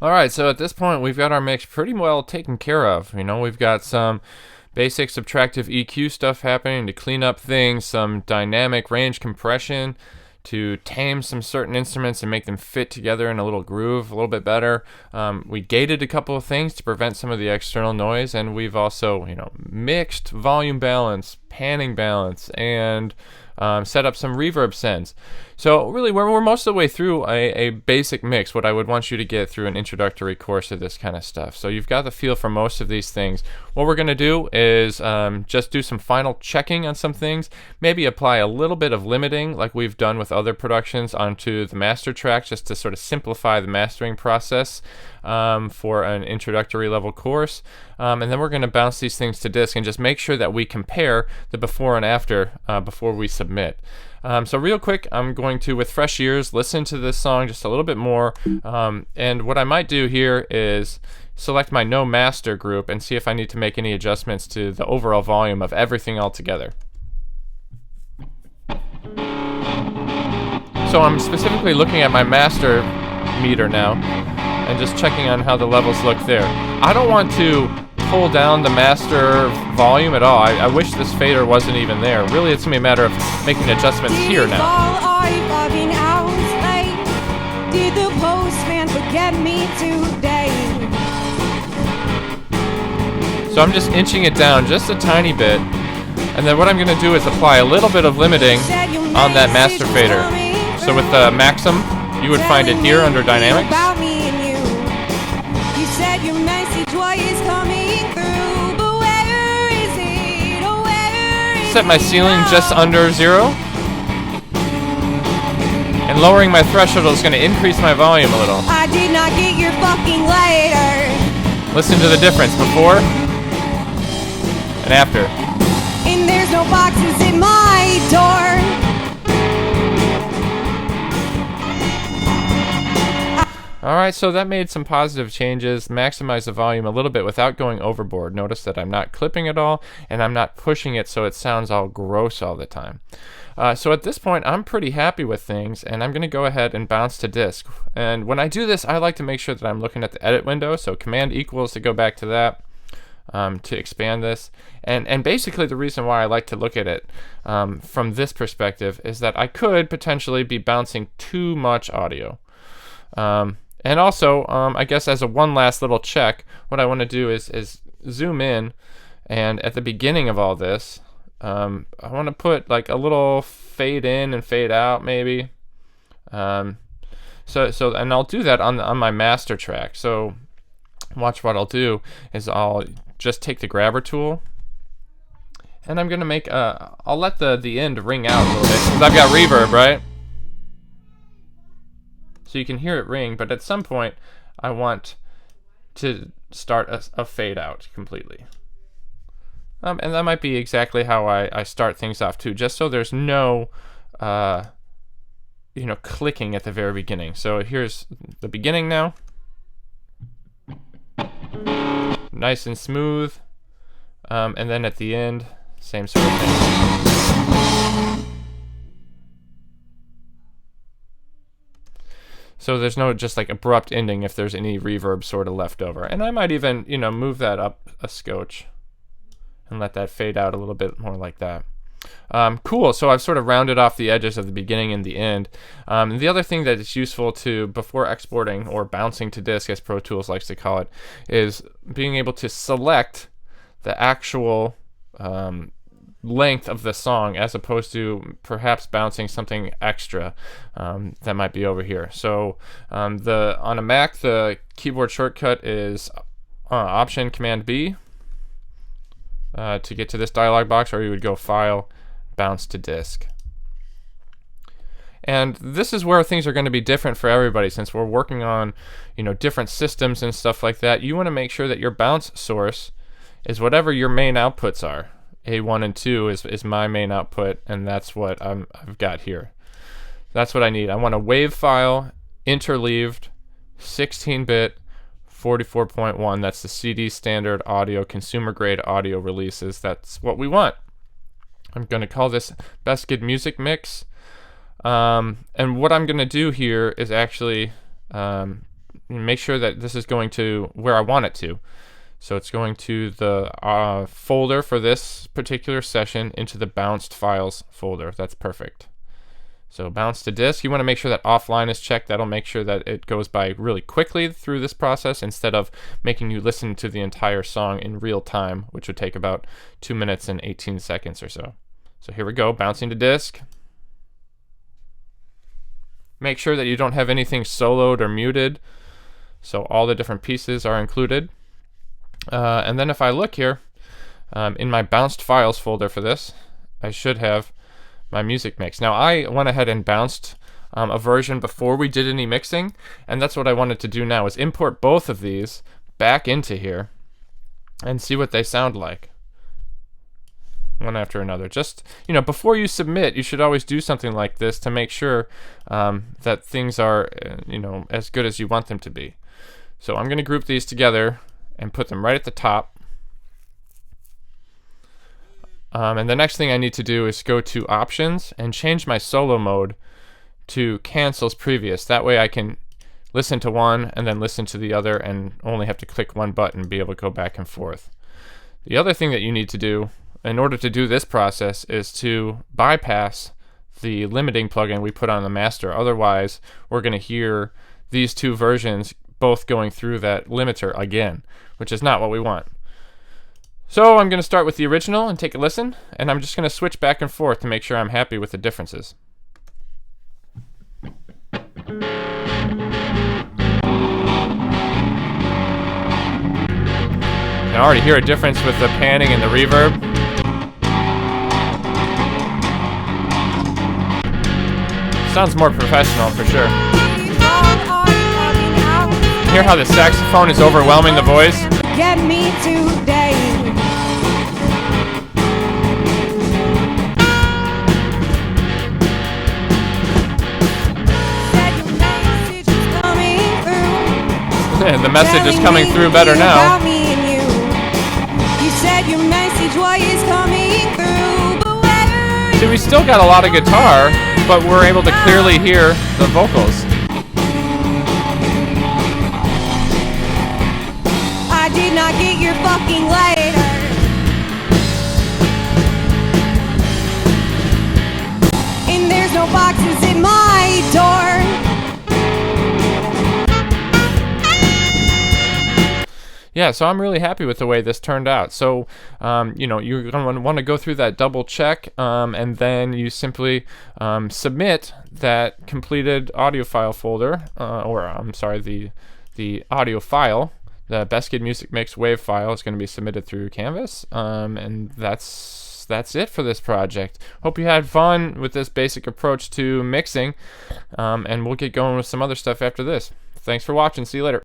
All right, so at this point, we've got our mix pretty well taken care of. You know, we've got some basic subtractive EQ stuff happening to clean up things, some dynamic range compression to tame some certain instruments and make them fit together in a little groove a little bit better. We gated a couple of things to prevent some of the external noise, and we've also, mixed volume balance, panning balance, and set up some reverb sends. So really, we're most of the way through a basic mix, what I would want you to get through an introductory course of this kind of stuff. So you've got the feel for most of these things. What we're going to do is just do some final checking on some things, maybe apply a little bit of limiting like we've done with other productions onto the master track, just to sort of simplify the mastering process for an introductory level course. And then we're going to bounce these things to disk and just make sure that we compare the before and after before we submit. So real quick, I'm going to, with fresh ears, listen to this song just a little bit more. And what I might do here is select my no master group and see if I need to make any adjustments to the overall volume of everything altogether. So I'm specifically looking at my master meter now and just checking on how the levels look there. I don't want to pull down the master volume at all. I wish this fader wasn't even there. Really, it's going to be a matter of making adjustments here now. Did the postman forget me today? So I'm just inching it down just a tiny bit, and then what I'm going to do is apply a little bit of limiting on that master fader. So with the Maxim, you would find it here under Dynamics. You said your message was coming through, but where is it? Oh, where is Set my ceiling just under 0. And lowering my threshold is going to increase my volume a little. I did not get your fucking letter. Listen to the difference before and after. And there's no boxes in my door. Alright, so that made some positive changes. Maximize the volume a little bit without going overboard. Notice that I'm not clipping it all, and I'm not pushing it so it sounds all gross all the time. So at this point, I'm pretty happy with things, and I'm going to go ahead and bounce to disk. And when I do this, I like to make sure that I'm looking at the edit window, so Command equals to go back to that, to expand this. And basically the reason why I like to look at it from this perspective is that I could potentially be bouncing too much audio. And also, I guess as a one last little check, what I want to do is zoom in, and at the beginning of all this, I want to put like a little fade in and fade out maybe. And I'll do that on my master track. So watch what I'll do is I'll just take the grabber tool, and I'm gonna make I'll let the end ring out a little bit because I've got reverb, right? So you can hear it ring, but at some point I want to start a fade out completely. And that might be exactly how I start things off too, just so there's no clicking at the very beginning. So here's the beginning now. Nice and smooth. And then at the end, same sort of thing. So there's no just like abrupt ending if there's any reverb sort of left over. And I might even, move that up a scotch and let that fade out a little bit more like that. Cool, so I've sort of rounded off the edges of the beginning and the end. And the other thing that is useful to, before exporting or bouncing to disk, as Pro Tools likes to call it, is being able to select the actual length of the song as opposed to perhaps bouncing something extra that might be over here. So on a Mac, the keyboard shortcut is Option Command B to get to this dialog box, or you would go File, Bounce to Disk. And this is where things are going to be different for everybody, since we're working on different systems and stuff like that. You want to make sure that your bounce source is whatever your main outputs are. A1 and 2 is my main output, and that's what I've got here. That's what I need. I want a wave file, interleaved, 16-bit, 44.1. That's the CD standard audio, consumer grade audio releases. That's what we want. I'm going to call this Best Good Music Mix. And what I'm going to do here is actually, make sure that this is going to where I want it to. So it's going to the folder for this particular session, into the bounced files folder. That's perfect. So bounce to disk. You want to make sure that offline is checked. That'll make sure that it goes by really quickly through this process, instead of making you listen to the entire song in real time, which would take about 2 minutes and 18 seconds or so. So here we go, bouncing to disk. Make sure that you don't have anything soloed or muted, so all the different pieces are included. And then if I look here, in my bounced files folder for this, I should have my music mix. Now I went ahead and bounced a version before we did any mixing, and that's what I wanted to do now, is import both of these back into here and see what they sound like, one after another. Just, before you submit, you should always do something like this to make sure that things are as good as you want them to be. So I'm going to group these together and put them right at the top. And the next thing I need to do is go to options and change my solo mode to cancels previous. That way I can listen to one and then listen to the other and only have to click one button and be able to go back and forth. The other thing that you need to do in order to do this process is to bypass the limiting plugin we put on the master. Otherwise, we're going to hear these two versions both going through that limiter again, which is not what we want. So I'm going to start with the original and take a listen, and I'm just going to switch back and forth to make sure I'm happy with the differences. I already hear a difference with the panning and the reverb. Sounds more professional for sure. Hear how the saxophone is overwhelming the voice? Get me today. The message is coming through better now. You said your message was coming through, but where See, we still got a lot of guitar, but we're able to clearly hear the vocals. I did not get your fucking letter. And there's no boxes at my door. Yeah, so I'm really happy with the way this turned out. So, you're going to want to go through that double check, and then you simply submit that completed audio file folder, the audio file. The Best Kid Music Mix WAV file is going to be submitted through Canvas, and that's it for this project. Hope you had fun with this basic approach to mixing, and we'll get going with some other stuff after this. Thanks for watching. See you later.